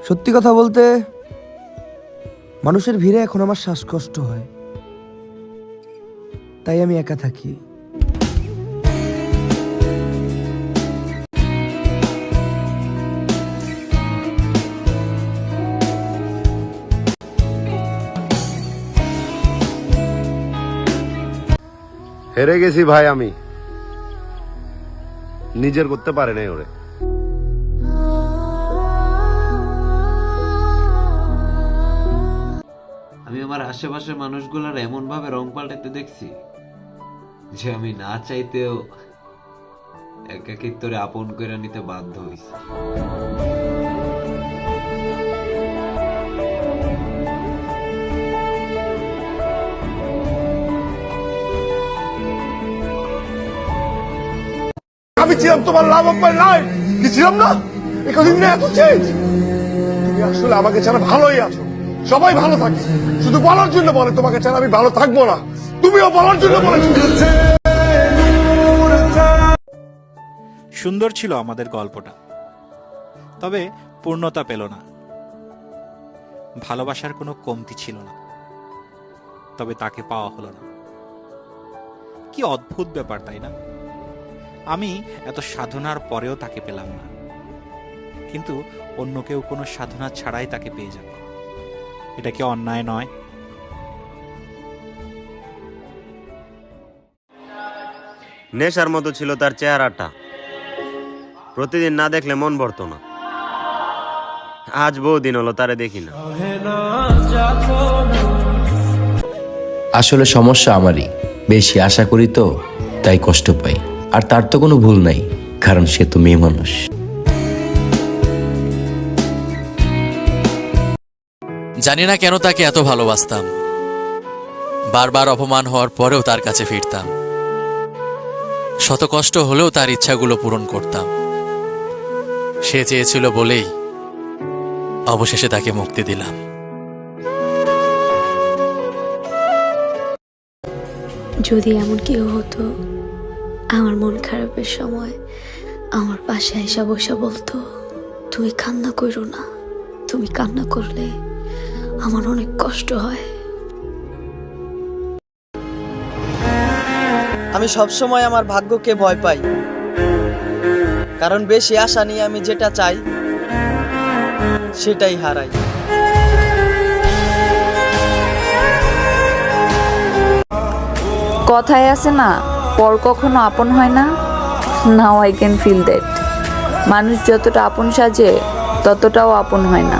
সত্যি কথা বলতে মানুষের ভিড়ে এখন আমার শ্বাসকষ্ট হয়, তাই আমি একা থাকি। হেরে গেছি ভাই, আমি নিজের করতে পারে নাই ওরে। আমি আমার আশেপাশের মানুষগুলোর এমন ভাবে রং পাল্টাতে দেখছি যে আমি না চাইতেও একাকিত্বরে আপন করে নিতে বাধ্য হইছি। আমি ছিলাম তোমার লাভ অফ মাই লাইফ, কি ছিলাম না? এখন এত চেঞ্জ। তুমি আসলে আমাকে ছাড়া ভালোই আছো, সবাই ভালো থাকে, শুধু বলার জন্য বলে তোমাকে ছাড়া আমি ভালো থাকবো না। তুমিও বলার জন্য বলেছো। সুন্দর ছিল আমাদের গল্পটা, তবে পূর্ণতা পেল না। ভালোবাসার কোনো কমতি ছিল না, তবে তাকে পাওয়া হলো না। কি অদ্ভুত ব্যাপার, তাই না? আমি এত সাধনার পরেও তাকে পেলাম না, কিন্তু অন্য কেউ কোনো সাধনা ছাড়াই তাকে পেয়ে যাবে। এটা কি অন্যায় নয়? নেশার মতো ছিল তার চেহারাটা, প্রতিদিন না দেখলে মন ভরত না। আজ বহুদিন হলো তারে দেখি না। আসলে সমস্যা আমারই, বেশি আশা করি তো তাই কষ্ট পাই। আর তার তো কোনো ভুল নাই, কারণ সে তো মেয়ে মানুষ। জানি না কেন তাকে এত ভালোবাসতাম। বারবার অপমান হওয়ার পরেও তার কাছে ফিরতাম, শত কষ্ট হলেও তার ইচ্ছাগুলো পূরণ করতাম। সে চেয়েছিল বলেই অবশেষে তাকে মুক্তি দিলাম। যদি এমন কেউ হতো আমার মন খারাপের সময় আমার পাশে এসে বসে বলতো, তুমি কান্না করো না, তুমি কান্না করলে আমার অনেক কষ্ট হয়। আমি সবসময় আমার ভাগ্যকে ভয় পাই, কারণ বেশি আশা নিয়ে আমি যেটা চাই সেটাই হারাই। কথায় আছে না, পর কখনো আপন হয় না। Now I can feel that. মানুষ যতটা আপন সাজে ততটাও আপন হয় না।